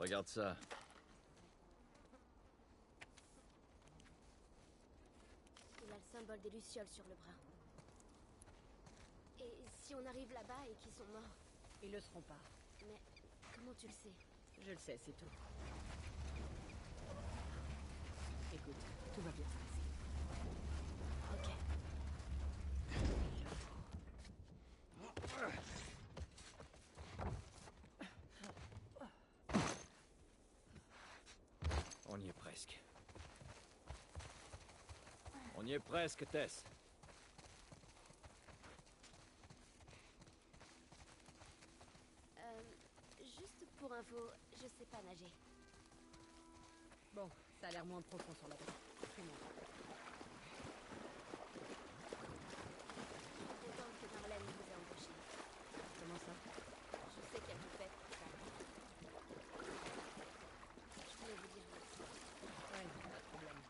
Regarde ça. Il a le symbole des Lucioles sur le bras. Et si on arrive là-bas et qu'ils sont morts? Ils le seront pas. Mais comment tu le sais? Je le sais, c'est tout. Écoute, tout va bien se passer. Ok. On y est presque. On y est presque, Tess. Juste pour info, je sais pas nager. Bon, ça a l'air moins profond sur la tête. Suis-moi. Je suis contente que Marlène vous ait embauché. Comment ça? Je sais qu'elle vous fait pour ça. Je voulais vous dire merci. Ouais, pas de problème.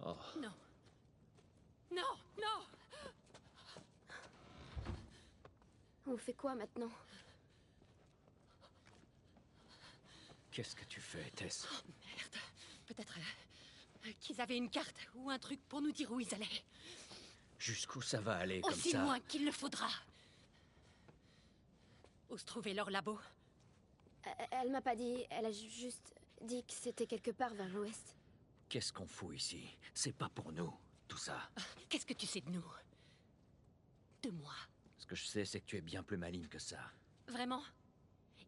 Oh. Non. Non, non! On fait quoi maintenant? Qu'est-ce que tu fais, Tess? Oh merde. Peut-être qu'ils avaient une carte ou un truc pour nous dire où ils allaient. Jusqu'où ça va aller comme ça? Aussi loin qu'il le faudra. Où se trouvait leur labo? Elle m'a pas dit, elle a juste dit que c'était quelque part vers l'ouest. Qu'est-ce qu'on fout ici? C'est pas pour nous, tout ça. Qu'est-ce que tu sais de nous? De moi? Ce que je sais, c'est que tu es bien plus maligne que ça. Vraiment?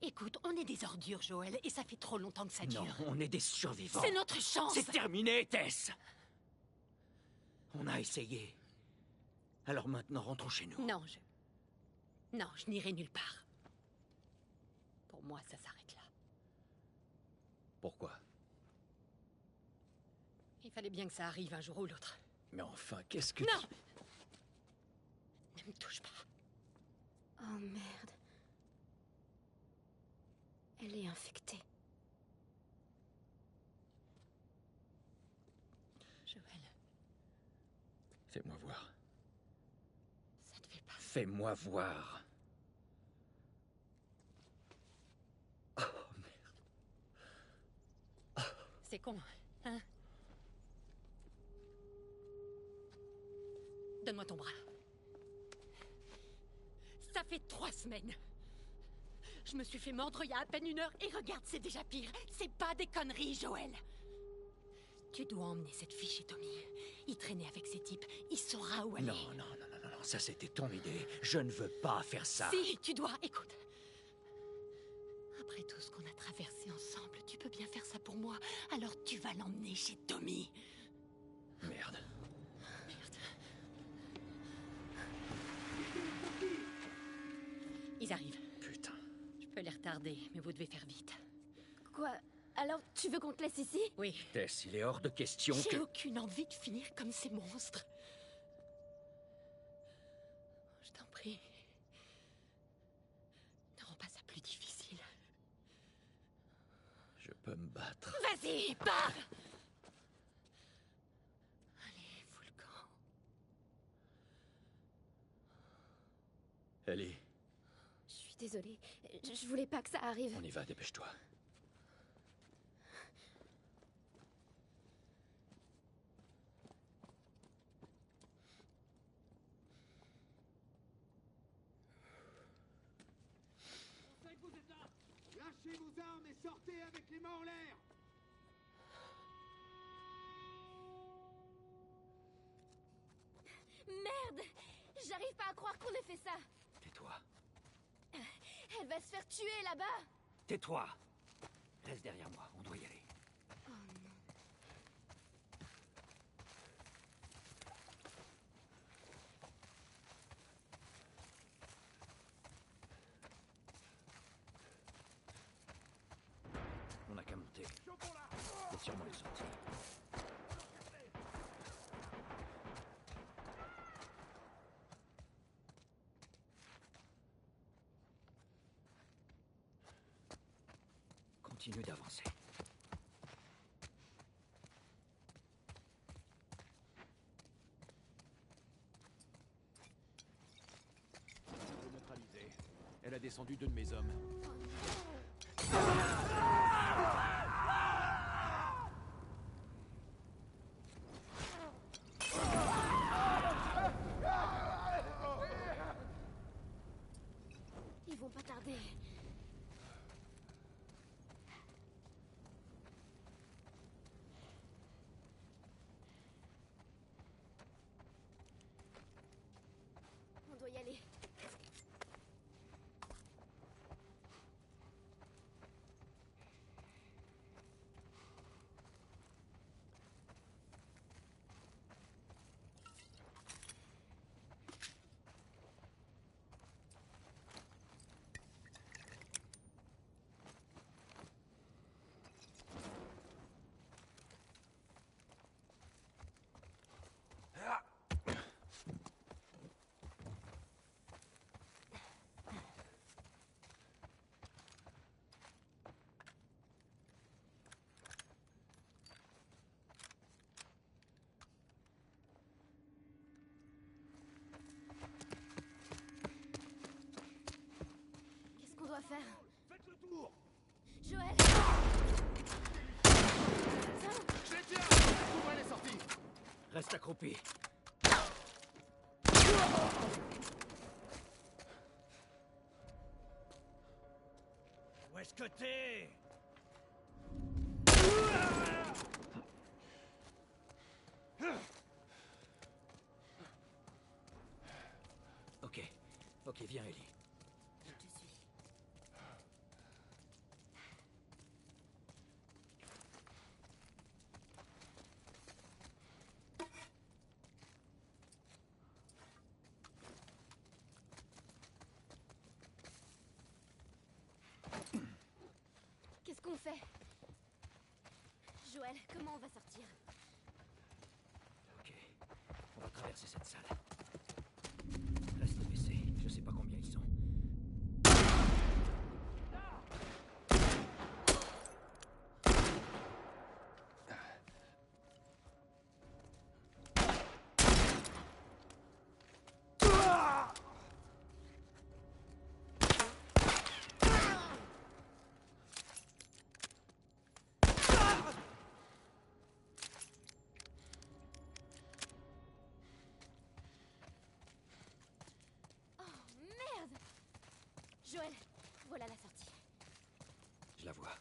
Écoute, on est des ordures, Joël, et ça fait trop longtemps que ça dure. Non, on est des survivants. C'est notre chance! C'est terminé, Tess! On a essayé. Alors maintenant, rentrons chez nous. Non, je n'irai nulle part. Pour moi, ça s'arrête là. Pourquoi? Il fallait bien que ça arrive un jour ou l'autre. Mais enfin, qu'est-ce que... Non! Ne me touche pas. Oh merde. Elle est infectée. Joël, Fais-moi voir. ça te fait pas... Fais-moi voir. Oh, merde. C'est con, hein? Donne-moi ton bras. Ça fait 3 semaines. Je me suis fait mordre il y a à peine 1 heure et regarde, c'est déjà pire. C'est pas des conneries, Joël. Tu dois emmener cette fille chez Tommy. Il traînait avec ces types. Il saura où aller. Non, ça c'était ton idée. Je ne veux pas faire ça. Si, tu dois. Écoute. Après tout ce qu'on a traversé ensemble, tu peux bien faire ça pour moi. Alors tu vas l'emmener chez Tommy. Merde. Merde. Ils arrivent. Putain. Je peux les retarder, mais vous devez faire vite. Quoi? Alors tu veux qu'on te laisse ici? Oui. Tess, il est hors de question J'ai que... aucune envie de finir comme ces monstres. Je t'en prie. Ne rends pas ça plus difficile. Je peux me battre. Vas-y, pars! Allez, fous le camp. Ellie, Je suis désolée. Je voulais pas que ça arrive. on y va, dépêche-toi. Lâchez vos armes et sortez avec les mains en l'air! Merde! J'arrive pas à croire qu'on ait fait ça! Tais-toi. Elle va se faire tuer là-bas! Tais-toi. Reste derrière moi, on doit y aller. Oh non. C'est sûrement les sorties. Continue d'avancer. Neutralisée. Elle a descendu 2 de mes hommes. Ils vont pas tarder. On doit y aller. Qu'est-ce qu'on doit faire? Faites le tour! Joël! Je les tiens! Ouvrez les sorties! Reste accroupi. Où est-ce que t'es? Ok. Ok, viens, Ellie. Je te suis. Qu'est-ce qu'on fait? Joël, comment on va sortir? Ok. On va traverser cette salle. Reste baissé. Je sais pas combien ils sont. Joël, voilà la sortie. Je la vois.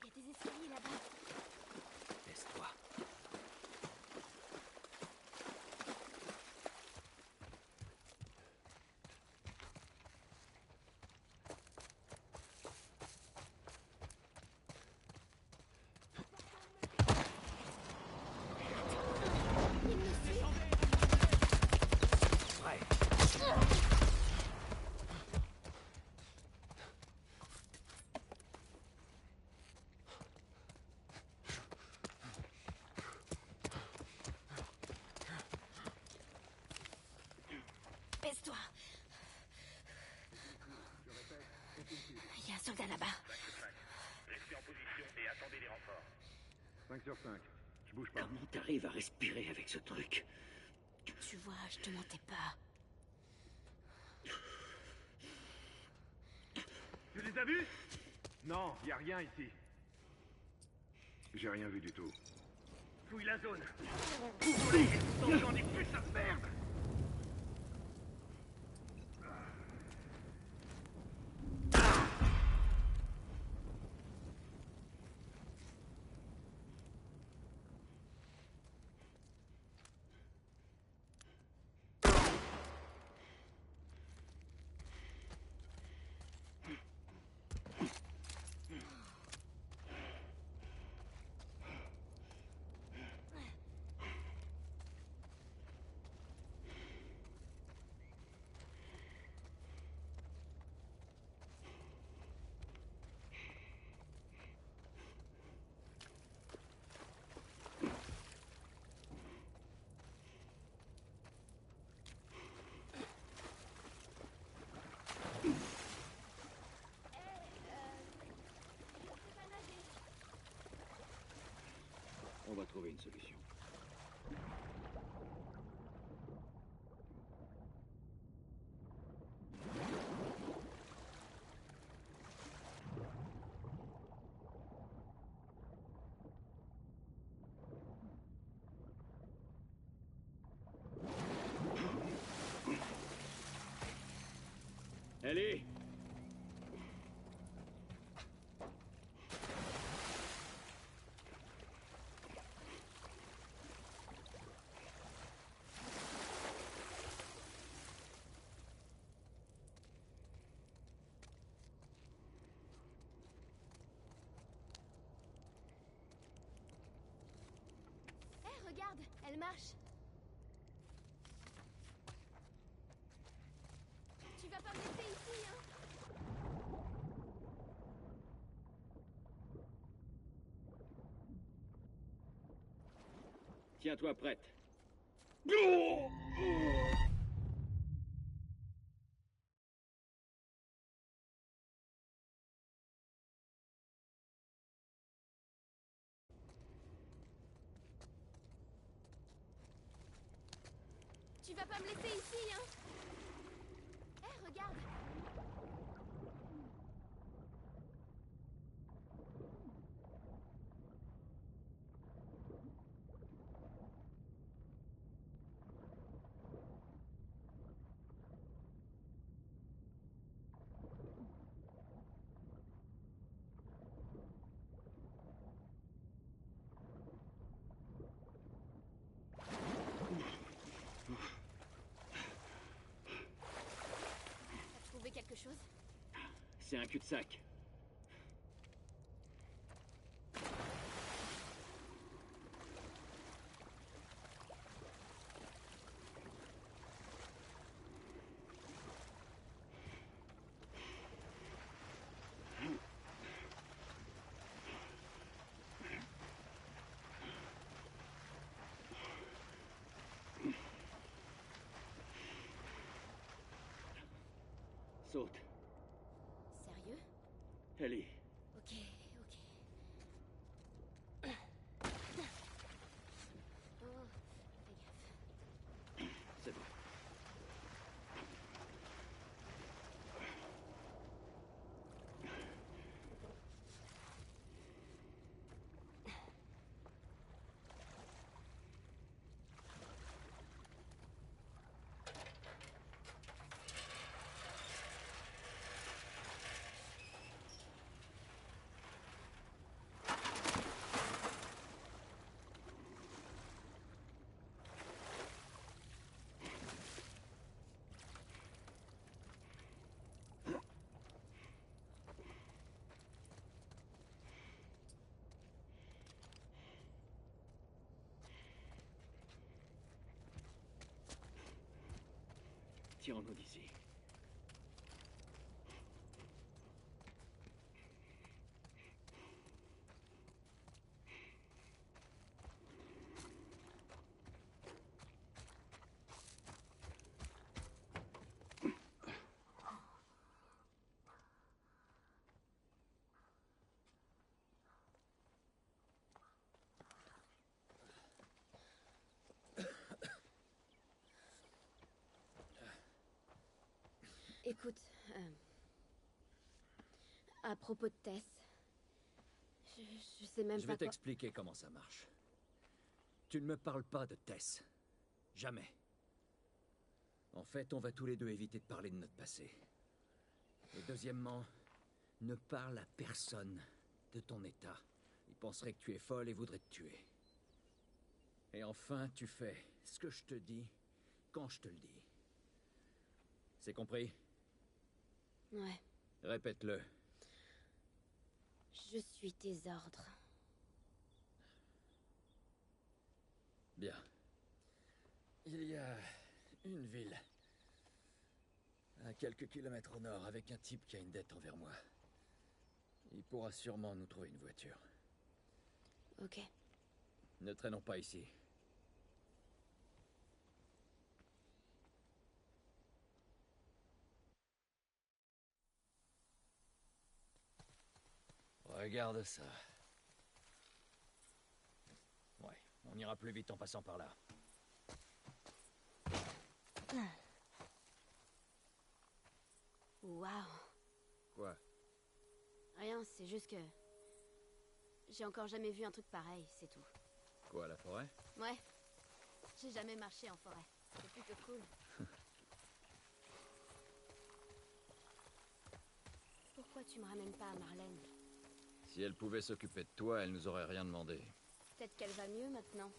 Il y a des escaliers là-bas. Laisse-toi. Il nous suit. Prêt. Baisse-toi. Il y a un soldat là-bas. Restez en position et attendez les renforts. 5 sur 5. Je bouge pas. Comment t'arrives à respirer avec ce truc? Tu vois, je te mentais pas. Tu les as vus? Non, y a rien ici. J'ai rien vu du tout. Fouille la zone. Ouvre-les. J'en ai plus à perdre. va trouver une solution. Ellie! Hé, regarde, elle marche. Tu vas pas me laisser ici, hein? Tiens-toi prête. Tu vas pas me laisser ici, hein? Hé, regarde. T'as trouvé quelque chose? C'est un cul-de-sac. Saute. Sérieux? Ellie. Ok, ok. Oh, fais gaffe. C'est bon. Tirons-nous d'ici. Écoute, à propos de Tess, je sais même Je pas vais quoi... t'expliquer comment ça marche. Tu ne me parles pas de Tess. Jamais. En fait, on va tous les deux éviter de parler de notre passé. Et deuxièmement, ne parle à personne de ton état. Ils penseraient que tu es folle et voudraient te tuer. Et enfin, tu fais ce que je te dis quand je te le dis. C'est compris? Ouais, Répète-le. je suis tes ordres. Bien. Il y a une ville, à quelques kilomètres au nord, avec un type qui a une dette envers moi. Il pourra sûrement nous trouver une voiture. Ok. Ne traînons pas ici. Regarde ça. Ouais. On ira plus vite en passant par là. Waouh. Quoi? Rien, c'est juste que... J'ai encore jamais vu un truc pareil, c'est tout. Quoi, la forêt? Ouais. J'ai jamais marché en forêt. C'est plutôt cool. Pourquoi tu me ramènes pas à Marlène? Si elle pouvait s'occuper de toi, elle nous aurait rien demandé. Peut-être qu'elle va mieux maintenant.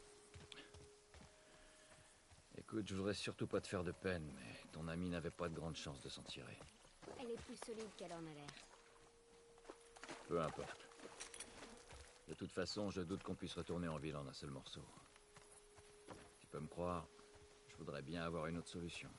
Écoute, je voudrais surtout pas te faire de peine, mais ton ami n'avait pas de grande chance de s'en tirer. Elle est plus solide qu'elle en a l'air. Peu importe. De toute façon, je doute qu'on puisse retourner en ville en un seul morceau. Tu peux me croire, je voudrais bien avoir une autre solution.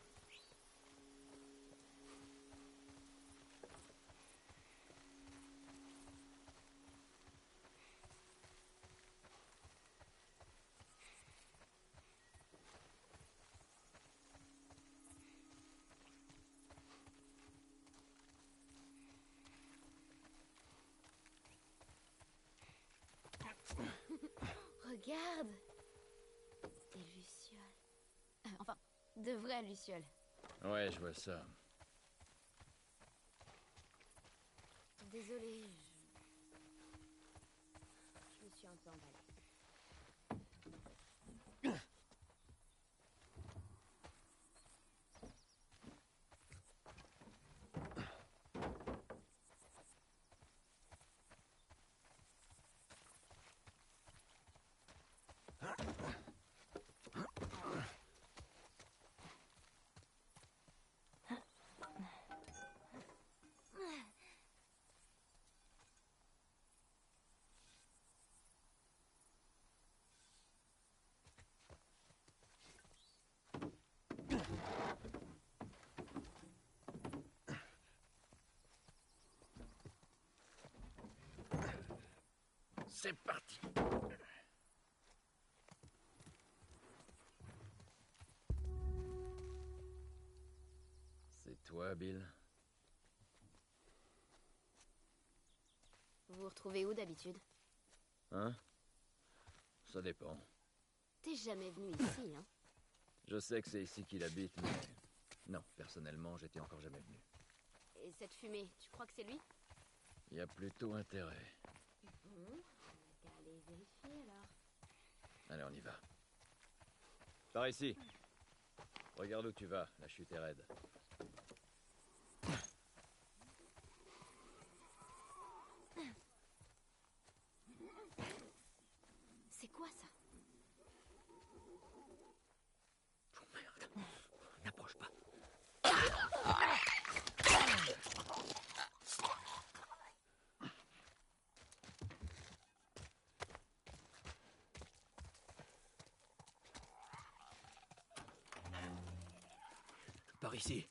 Regarde! Des lucioles. Enfin, de vraies lucioles. Ouais, je vois ça. Désolée, je me suis un peu emballée. C'est parti! C'est toi, Bill? Vous vous retrouvez où d'habitude? Hein? Ça dépend. T'es jamais venu ici, hein? Je sais que c'est ici qu'il habite, mais... Non, personnellement, j'étais encore jamais venu. Et cette fumée, tu crois que c'est lui? Il y a plutôt intérêt. Bon, on a qu'à aller vérifier alors. Allez, on y va. Par ici. Regarde où tu vas, la chute est raide. C'est quoi ça? Oh merde. N'approche pas. Par ici.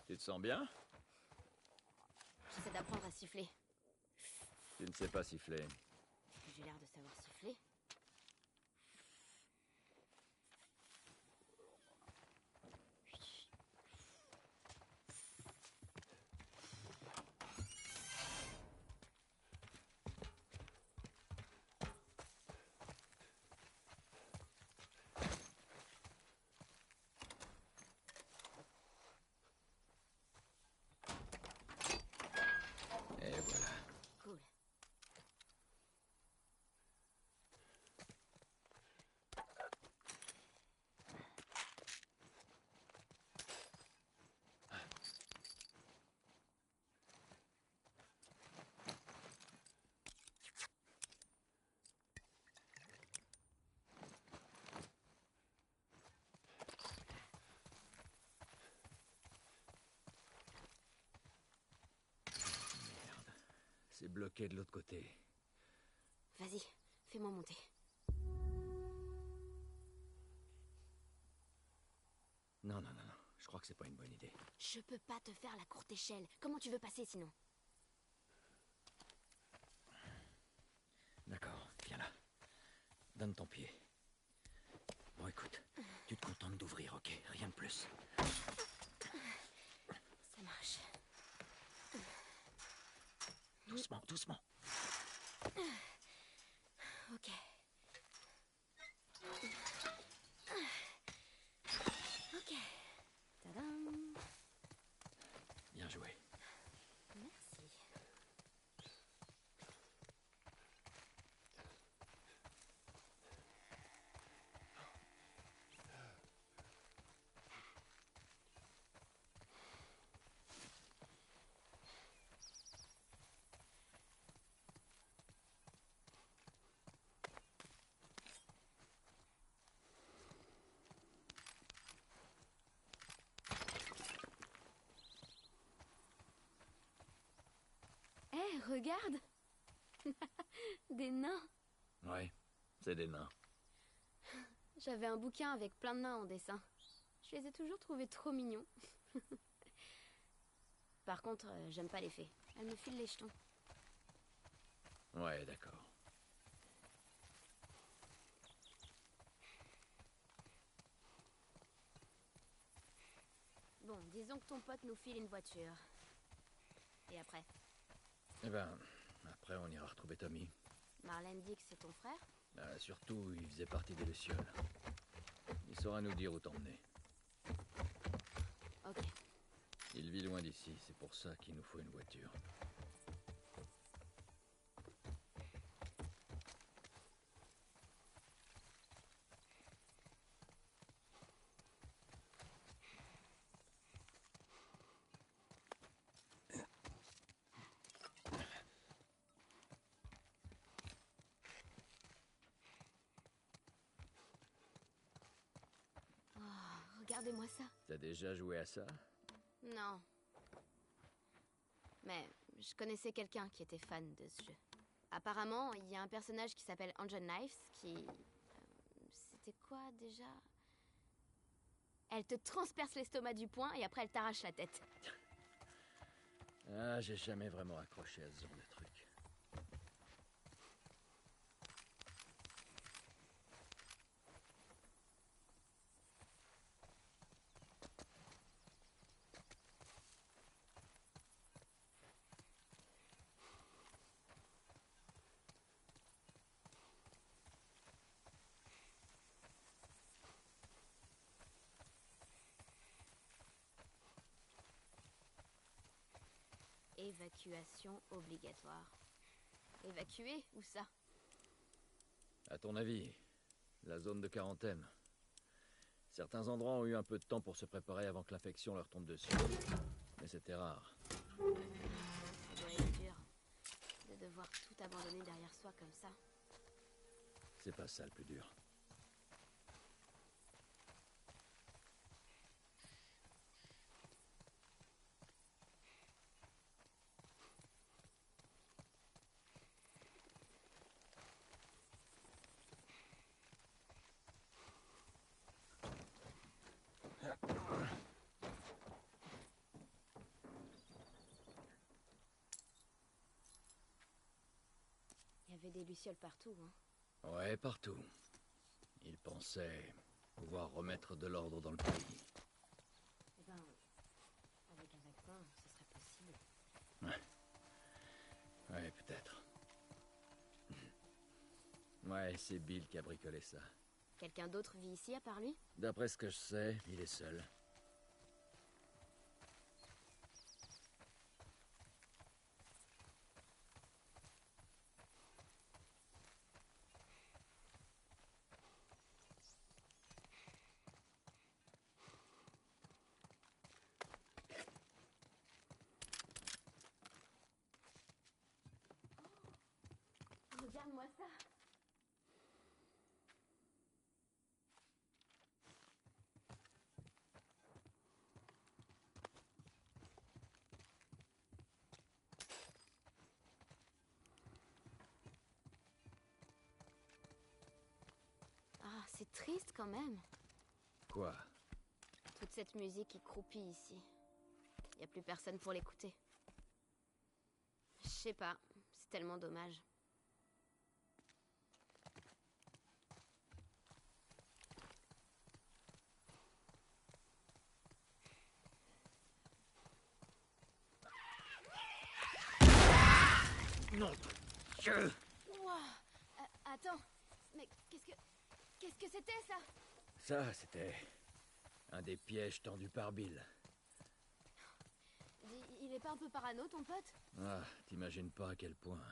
Tu te sens bien? J'essaie d'apprendre à siffler. Tu ne sais pas siffler. J'ai l'air de savoir siffler. Et voilà. Cool. C'est bloqué de l'autre côté. Vas-y, Fais-moi monter. Non, non, non, non. Je crois que c'est pas une bonne idée. Je peux pas te faire la courte échelle. Comment tu veux passer sinon? D'accord, viens là. Donne ton pied. Bon, écoute, tu te contentes d'ouvrir, ok? Rien de plus. Ça marche. Doucement, doucement. Ok. Ok. Tadam. Bien joué. Merci. Hé, regarde. Des nains. Ouais, c'est des nains. J'avais un bouquin avec plein de nains en dessin. Je les ai toujours trouvés trop mignons. Par contre, j'aime pas les fées. Elles me filent les jetons. Ouais, d'accord. Bon, disons que ton pote nous file une voiture. Et après? Eh ben, après on ira retrouver Tommy. Marlène dit que c'est ton frère? Surtout, il faisait partie des Lucioles. Il saura nous dire où t'emmener. Ok. Il vit loin d'ici, c'est pour ça qu'il nous faut une voiture. Oh, regardez-moi ça. T'as déjà joué à ça? Non. Mais je connaissais quelqu'un qui était fan de ce jeu. Apparemment, il y a un personnage qui s'appelle Angel Knives qui... c'était quoi déjà? Elle te transperce l'estomac du poing et après elle t'arrache la tête. Ah, j'ai jamais vraiment accroché à ce genre de truc. Évacuation obligatoire. Évacuer? Où ça? À ton avis, la zone de quarantaine. Certains endroits ont eu un peu de temps pour se préparer avant que l'infection leur tombe dessus. Mais c'était rare. Ça doit être dur de devoir tout abandonner derrière soi comme ça. C'est pas ça le plus dur. Il y avait des lucioles partout, hein. Ouais, partout. Ils pensaient pouvoir remettre de l'ordre dans le pays. Eh ben, avec un vaccin, ce serait possible. Ouais, peut-être. Ouais, c'est Bill qui a bricolé ça. Quelqu'un d'autre vit ici à part lui? D'après ce que je sais, il est seul. Regarde-moi ça. C'est triste quand même. Quoi? Toute cette musique qui croupit ici. Y a plus personne pour l'écouter. Je sais pas, c'est tellement dommage. Non. Dieu. Wouah. Attends, mais qu'est-ce que c'était ça? Ça, c'était un des pièges tendus par Bill. Il est pas un peu parano, ton pote? Ah, t'imagines pas à quel point.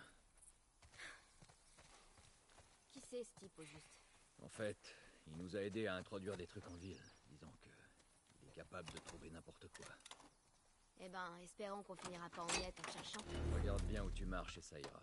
Qui c'est ce type au juste? En fait, il nous a aidés à introduire des trucs en ville. Disons que il est capable de trouver n'importe quoi. Eh ben, espérons qu'on finira pas en miettes en cherchant. Regarde bien où tu marches et ça ira.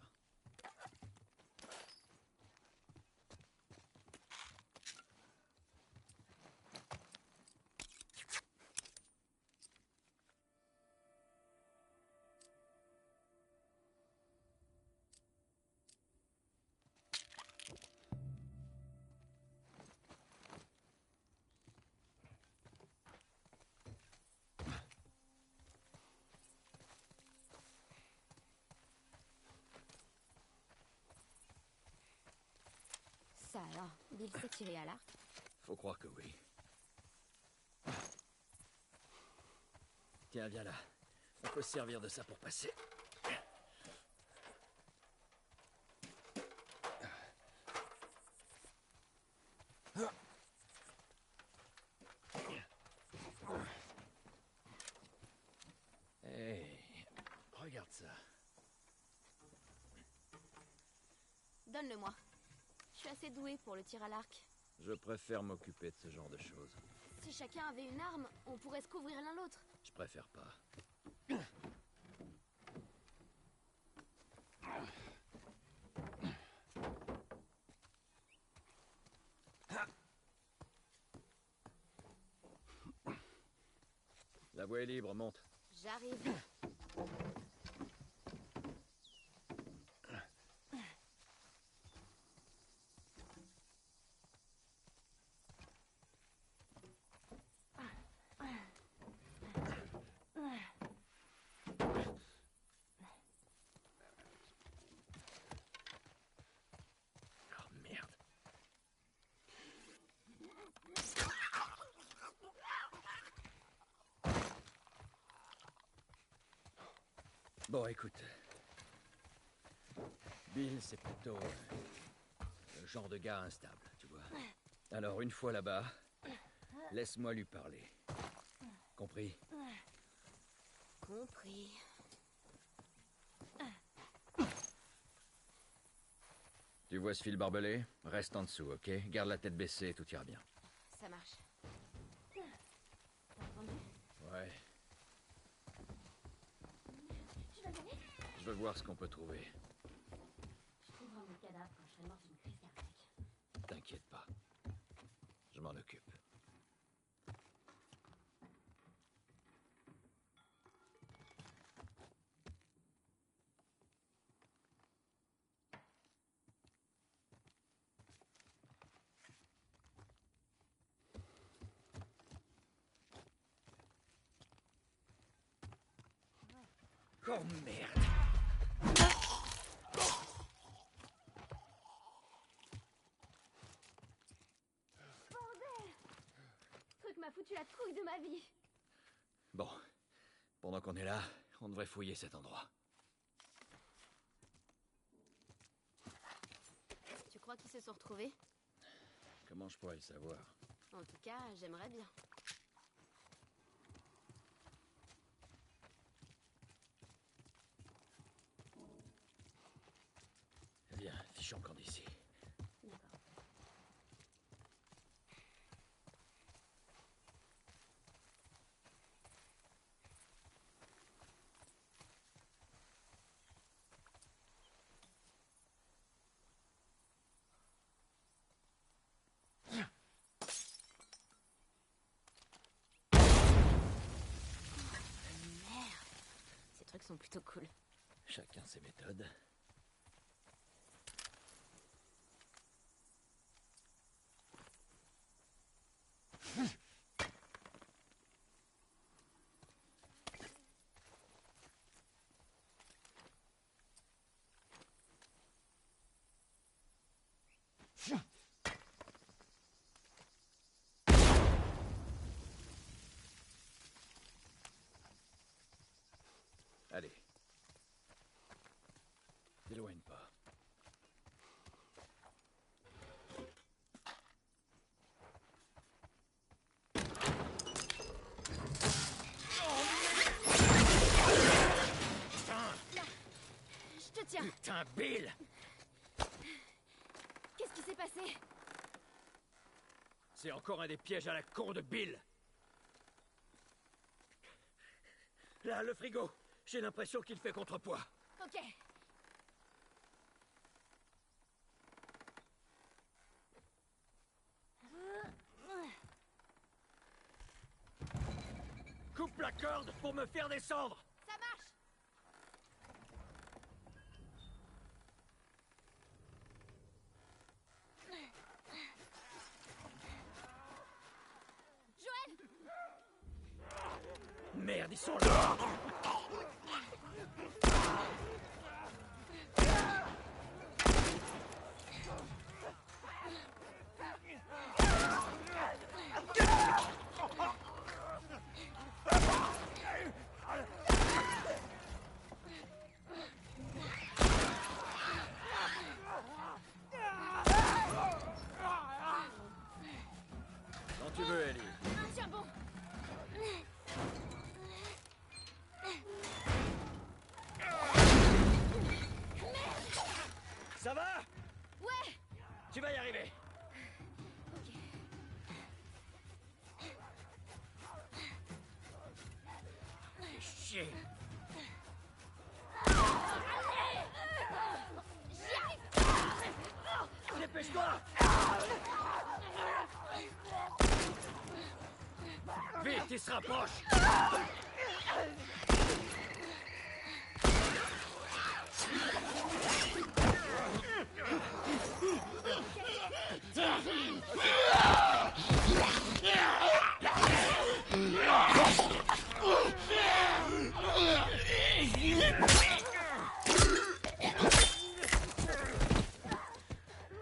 Ça alors, Bill s'est tiré à l'arc. Faut croire que oui. Tiens, viens là. On peut se servir de ça pour passer. Hey, regarde ça. Donne-le-moi. Je suis assez douée pour le tir à l'arc. Je préfère m'occuper de ce genre de choses. Si chacun avait une arme, on pourrait se couvrir l'un l'autre. Je préfère pas. La voie est libre, monte. J'arrive. Oh merde. Bon, écoute. Bill, c'est plutôt le genre de gars instable, tu vois. Alors, une fois là-bas, laisse-moi lui parler. Compris? Compris. Tu vois ce fil barbelé? Reste en dessous, ok? Garde la tête baissée et tout ira bien. Ça marche. T'as entendu? Ouais. Tu vas y aller? Je veux voir ce qu'on peut trouver. Je trouverai mon cadavre quand je serai morte d'une crise cardiaque. T'inquiète pas. Je m'en occupe. Oh merde! Ce truc m'a foutu la trouille de ma vie. Bon, pendant qu'on est là, on devrait fouiller cet endroit. Tu crois qu'ils se sont retrouvés? Comment je pourrais le savoir? En tout cas, j'aimerais bien. Viens, fichons camp d'ici. D'accord. Ces trucs sont plutôt cool. Chacun ses méthodes. Allez. T'éloigne pas. Je te tiens. Putain, Bill! Qu'est-ce qui s'est passé? C'est encore un des pièges à la con de Bill. Là, le frigo. J'ai l'impression qu'il fait contrepoids. Ok. Coupe la corde pour me faire descendre. Ça marche. Joël! Merde, ils sont là. Quand tu veux, Ellie. Tiens bon. Ça va? Ouais. Tu vas y arriver. Fais chier. Dépêche-toi! Vite, il se rapproche!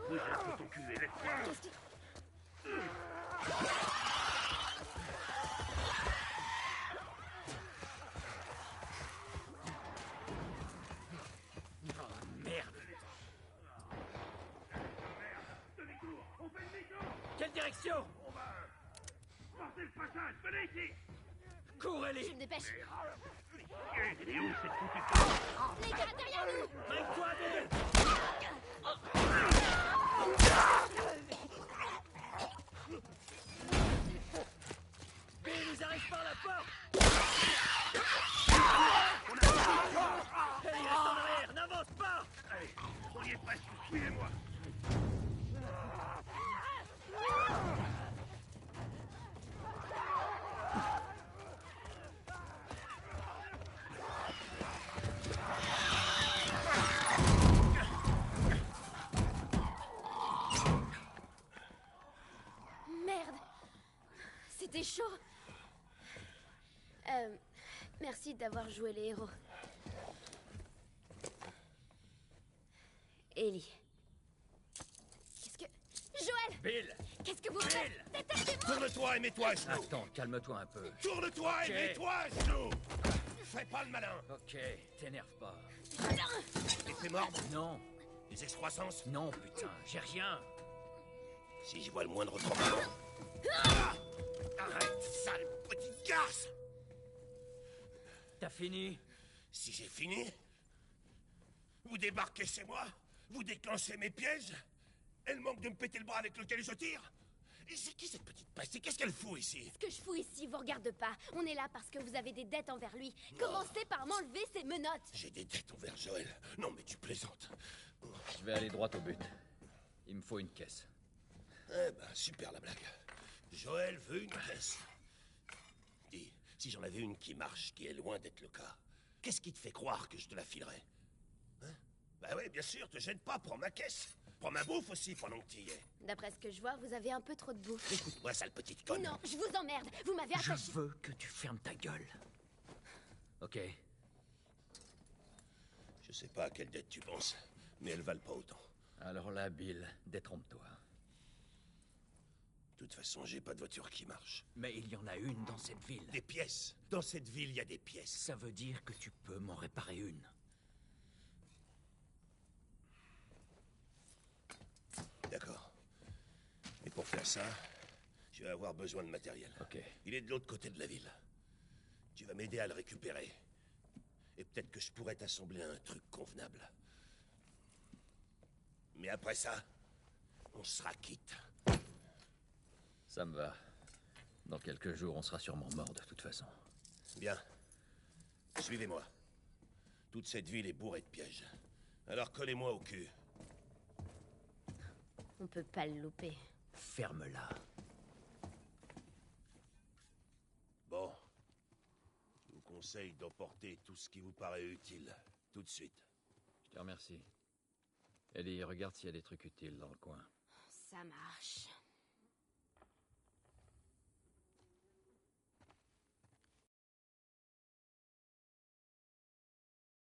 Bouge un peu ton cul et laisse-moi. Oh, merde! Demi-tour, on fait demi-tour. Quelle direction? On va forcer le passage. Venez ici. Cours, Je Ellie! me dépêche. Elle est où cette foutue corde? Les gars, derrière nous! Mets-toi, Bill! Bill, ils arrivent par la porte! Ellie, reste en arrière! N'avance pas! Allez, on y est presque. Suivez-moi. Merde. C'était chaud. Merci d'avoir joué les héros. Ellie. Qu'est-ce que... Joël! Bill! Qu'est-ce que vous faites? Détectez-moi! Tourne-toi et mets-toi à genoux. Attends, calme-toi un peu. Tourne-toi et Ok. mets-toi à genoux. Fais pas le malin. Ok, t'énerve pas. L'effet mordre. Non, Les excroissances. non, putain, j'ai rien. Si je vois le moindre tremblement. Ah, arrête, sale petite garce. T'as fini? Si j'ai fini, vous débarquez chez moi, vous déclenchez mes pièges, elle manque de me péter le bras avec lequel je tire. Et c'est qui cette petite pastille? Qu'est-ce qu'elle fout ici? Ce que je fous ici vous regarde pas. On est là parce que vous avez des dettes envers lui. Commencez par m'enlever ces menottes. J'ai des dettes envers Joël. Non mais tu plaisantes. Je vais aller droit au but. Il me faut une caisse. Eh ben, super la blague. Joël veut une caisse. Dis, si j'en avais une qui marche, qui est loin d'être le cas, qu'est-ce qui te fait croire que je te la filerais? Hein? Bah oui, bien sûr, te gêne pas, prends ma caisse. Prends ma bouffe aussi pendant que tu y es. D'après ce que je vois, vous avez un peu trop de bouffe. Écoute-moi, sale petite conne. Non, je vous emmerde. Vous m'avez Je attaché. veux que tu fermes ta gueule. Ok. Je sais pas à quelle dette tu penses, mais elles valent pas autant. Alors là, Bill, détrompe-toi. toute façon, j'ai pas de voiture qui marche. Mais il y en a une dans cette ville. Des pièces. Dans cette ville, il y a des pièces. Ça veut dire que tu peux m'en réparer une. D'accord. Et pour faire ça, je vais avoir besoin de matériel. Ok. Il est de l'autre côté de la ville. Tu vas m'aider à le récupérer. Et peut-être que je pourrais t'assembler un truc convenable. Mais après ça, on sera quitte. Ça me va. Dans quelques jours, on sera sûrement mort de toute façon. Bien. Suivez-moi. Toute cette ville est bourrée de pièges. Alors collez-moi au cul. On peut pas le louper. Ferme-la. Bon. Je vous conseille d'emporter tout ce qui vous paraît utile. Tout de suite. Je te remercie. Ellie, regarde s'il y a des trucs utiles dans le coin. Ça marche.